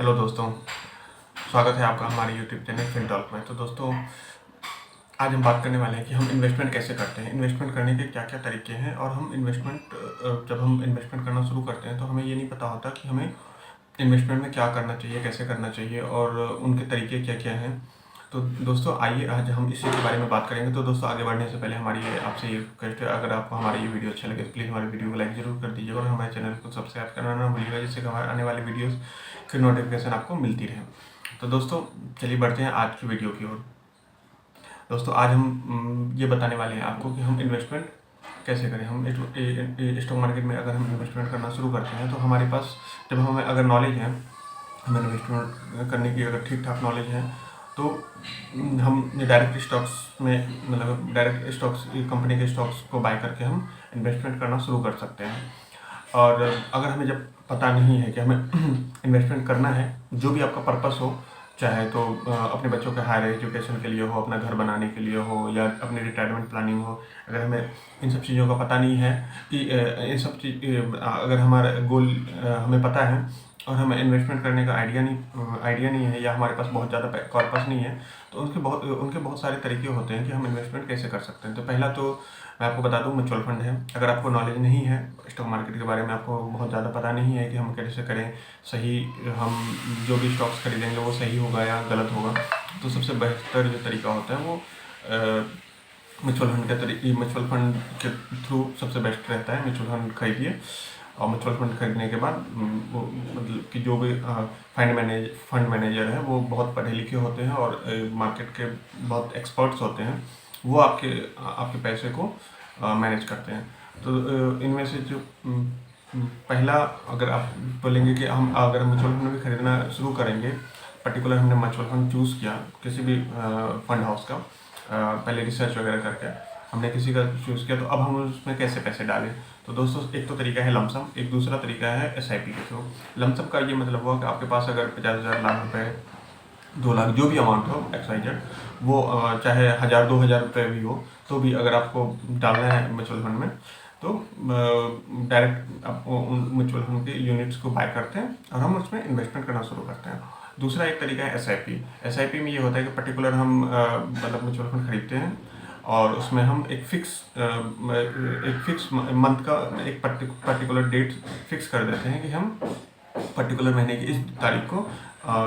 Hello दोस्तों, स्वागत है आपका हमारे यूट्यूब चैनल फिनटॉक में। तो दोस्तों, आज हम बात करने वाले हैं कि हम इन्वेस्टमेंट कैसे करते हैं, इन्वेस्टमेंट करने के क्या क्या तरीके हैं। और हम जब हम इन्वेस्टमेंट करना शुरू करते हैं तो हमें ये नहीं पता होता कि हमें इन्वेस्टमेंट में क्या करना चाहिए, कैसे करना चाहिए और उनके तरीके क्या क्या हैं। तो दोस्तों, आइए आज हम इसी के बारे में बात करेंगे। तो दोस्तों, आगे बढ़ने से पहले हमारी आपसे ये रिक्वेस्ट है, अगर आपको हमारा ये वीडियो अच्छा लगे तो प्लीज़ हमारे वीडियो को लाइक जरूर कर दीजिएगा और हमारे चैनल को सब्सक्राइब करना ना भूलिएगा, जिससे कि हमारे आने वाली वीडियोस की नोटिफिकेशन आपको मिलती रहे। तो दोस्तों, चलिए बढ़ते हैं आज की वीडियो की ओर। दोस्तों, आज हम ये बताने वाले हैं आपको कि हम इन्वेस्टमेंट कैसे करें। हम स्टॉक मार्केट में अगर हम इन्वेस्टमेंट करना शुरू करते हैं तो हमारे पास जब हमें अगर नॉलेज है, हमें इन्वेस्टमेंट करने की अगर ठीक ठाक नॉलेज है, तो हम डायरेक्ट स्टॉक्स में मतलब डायरेक्ट स्टॉक्स कंपनी के स्टॉक्स को बाय करके हम इन्वेस्टमेंट करना शुरू कर सकते हैं। और अगर हमें जब पता नहीं है कि हमें इन्वेस्टमेंट करना है, जो भी आपका पर्पस हो, चाहे तो अपने बच्चों के हायर एजुकेशन के लिए हो, अपना घर बनाने के लिए हो, या अपनी रिटायरमेंट प्लानिंग हो, अगर हमें इन सब चीज़ों का पता नहीं है कि इन सब चीज़ अगर हमारा गोल हमें पता है और हमें इन्वेस्टमेंट करने का आइडिया नहीं है, या हमारे पास बहुत ज़्यादा कॉर्पस नहीं है, तो उनके बहुत सारे तरीके होते हैं कि हम इन्वेस्टमेंट कैसे कर सकते हैं। तो पहला तो मैं आपको बता दूं, म्यूचुअल फंड है। अगर आपको नॉलेज नहीं है स्टॉक मार्केट के बारे में, आपको बहुत ज़्यादा पता नहीं है कि हम कैसे करें सही, हम जो भी स्टॉक्स खरीदेंगे वो सही होगा या गलत होगा, तो सबसे बेहतर जो तरीका होता है वो म्यूचुअल फंड के थ्रू सबसे बेस्ट रहता है। म्यूचुअल फंड खरीदिए और म्यूचुअल फंड खरीदने के बाद वो मतलब कि जो भी फंड मैनेजर है वो बहुत पढ़े लिखे होते हैं और मार्केट के बहुत एक्सपर्ट्स होते हैं। वो आपके पैसे को मैनेज करते हैं। तो इनमें से जो पहला, अगर आप बोलेंगे कि हम अगर म्यूचुअल फंड भी खरीदना शुरू करेंगे, पर्टिकुलर हमने म्यूचुअल फंड चूज़ किया किसी भी फंड हाउस का, पहले रिसर्च वगैरह करके हमने किसी का चूज़ किया, तो अब हम उसमें कैसे पैसे डालें। तो दोस्तों, एक तो तरीका है लमसम, एक दूसरा तरीका है SIP के थ्रू। लमसम का ये मतलब हुआ कि आपके पास अगर 50,000 लाख रुपए, 2 लाख, जो भी अमाउंट हो XYZ, वो चाहे 1,000 2,000 रुपये भी हो, तो भी अगर आपको डालना है म्यूचुअल फंड में, तो डायरेक्ट आप उन म्यूचुअल फंड के यूनिट्स को बाय करते हैं और हम उसमें इन्वेस्टमेंट करना शुरू करते हैं। दूसरा एक तरीका है SIP में ये होता है कि पर्टिकुलर हम मतलब म्यूचुअल फंड खरीदते हैं और उसमें हम एक फिक्स मंथ का एक पर्टिकुलर डेट फिक्स कर देते हैं कि हम पर्टिकुलर महीने की इस तारीख को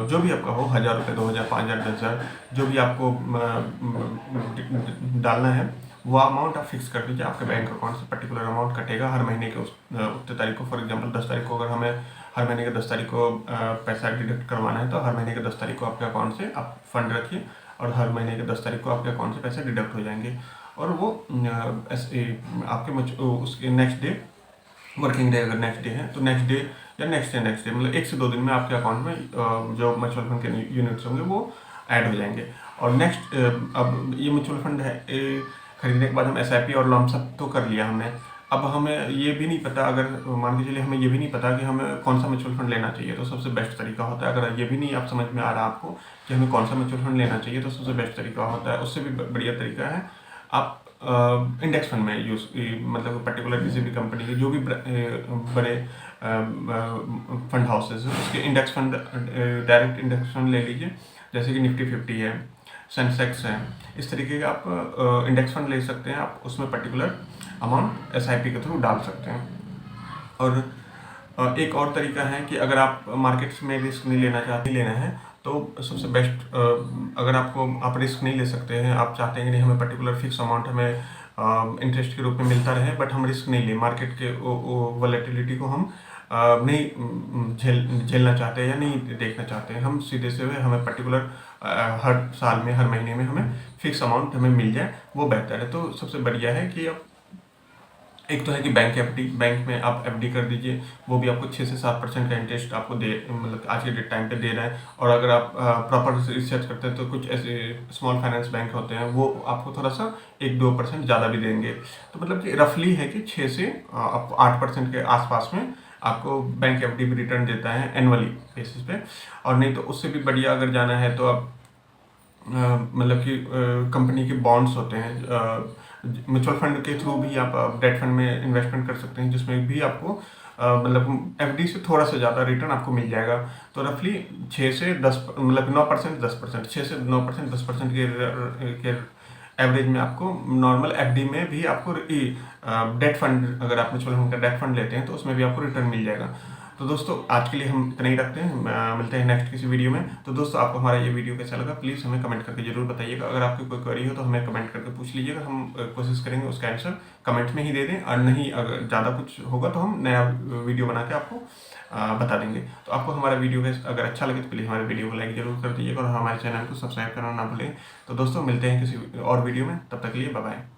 जो भी आपका हो, 1,000 रुपये, 2,000, 5,000, 10,000, जो भी आपको डालना है, वो अमाउंट आप फिक्स कर दीजिए। आपके बैंक अकाउंट से पर्टिकुलर अमाउंट कटेगा हर महीने के उस तारीख को। फॉर एग्जांपल 10 तारीख को अगर हमें हर महीने के 10 तारीख को पैसा डिडक्ट करवाना है, तो हर महीने के 10 तारीख को आपके अकाउंट से आप फंड रखिए और हर महीने के 10 तारीख को आपके अकाउंट से पैसे डिडक्ट हो जाएंगे। और वो आपके उसके नेक्स्ट डे, वर्किंग डे अगर नेक्स्ट डे है तो नेक्स्ट डे या नेक्स्ट डे मतलब 1 से 2 दिन में आपके अकाउंट में जो म्यूचुअल फंड के यूनिट्स होंगे वो ऐड हो जाएंगे। और नेक्स्ट, अब ये म्यूचुअल फंड है खरीदने के बाद हम SIP और लमसम तो कर लिया हमने। अब हमें ये भी नहीं पता, अगर मान के चलिए हमें ये भी नहीं पता कि हमें कौन सा म्यूचुअल फंड लेना चाहिए, तो सबसे बेस्ट तरीका होता है, अगर ये भी नहीं आप समझ में आ रहा आपको कि हमें कौन सा म्यूचुअल फंड लेना चाहिए, तो सबसे बेस्ट तरीका होता है, उससे भी बढ़िया तरीका है, आप इंडेक्स फंड में मतलब पर्टिकुलर किसी भी कंपनी के जो भी बड़े फंड हाउसेज हैं उसके index fund, direct index fund ले लीजिए। जैसे कि निफ्टी 50 है, सेंसेक्स है, इस तरीके के आप इंडेक्स फंड ले सकते हैं। आप उसमें पर्टिकुलर अमाउंट SIP के थ्रू डाल सकते हैं। और एक और तरीका है कि अगर आप मार्केट्स में रिस्क नहीं लेना है, तो सबसे बेस्ट, अगर आप रिस्क नहीं ले सकते हैं, आप चाहते हैं कि नहीं हमें पर्टिकुलर फिक्स अमाउंट हमें इंटरेस्ट के रूप में मिलता रहे, बट हम रिस्क नहीं ले, मार्केट के वॉलेटिलिटी को हम नहीं झेलना चाहते हैं या नहीं देखना चाहते हैं, हम सीधे से हमें पर्टिकुलर हर साल में, हर महीने में हमें फिक्स अमाउंट हमें मिल जाए, वो बेहतर है। तो सबसे बढ़िया है कि आप, एक तो है कि बैंक में आप FD कर दीजिए, वो भी आपको 6 से 7% का इंटरेस्ट आपको मतलब आज के टाइम पे दे रहा है। और अगर आप प्रॉपर रिसर्च करते हैं तो कुछ ऐसे स्मॉल फाइनेंस बैंक होते हैं, वो आपको थोड़ा सा 1-2% ज़्यादा भी देंगे। तो मतलब कि रफली है कि 6 से आपको 8% के आसपास में आपको बैंक FD भी रिटर्न देता है एनुअली बेसिस पे। और नहीं तो उससे भी बढ़िया अगर जाना है तो आप मतलब कि कंपनी के बॉन्ड्स होते हैं, म्यूचुअल फंड के थ्रू भी आप डेट फंड में इन्वेस्टमेंट कर सकते हैं, जिसमें भी आपको मतलब एफडी से थोड़ा सा ज़्यादा रिटर्न आपको मिल जाएगा। तो रफली 6 से 10 मतलब 9% 10%, 6 से 9% 10% के एवरेज में आपको नॉर्मल एफडी में भी आपको डेट फंड, अगर आप म्यूचुअल फंड का डेट फंड लेते हैं तो उसमें भी आपको रिटर्न मिल जाएगा। तो दोस्तों आज के लिए हम इतना ही रखते हैं, मिलते हैं नेक्स्ट किसी वीडियो में। तो दोस्तों आपको हमारा ये वीडियो कैसा लगा प्लीज़ हमें कमेंट करके जरूर बताइएगा। अगर आपकी कोई क्वेरी हो तो हमें कमेंट करके पूछ लीजिएगा, हम कोशिश करेंगे उसका आंसर कमेंट में ही दे दें, और नहीं अगर ज़्यादा कुछ होगा तो हम नया वीडियो बना के आपको बता देंगे। तो आपको हमारा वीडियो अगर अच्छा लगे तो प्लीज़ हमारे वीडियो को लाइक जरूर कर दीजिएगा और हमारे चैनल को सब्सक्राइब करना ना भूलें। तो दोस्तों मिलते हैं किसी और वीडियो में, तब तक के लिए बाय बाय।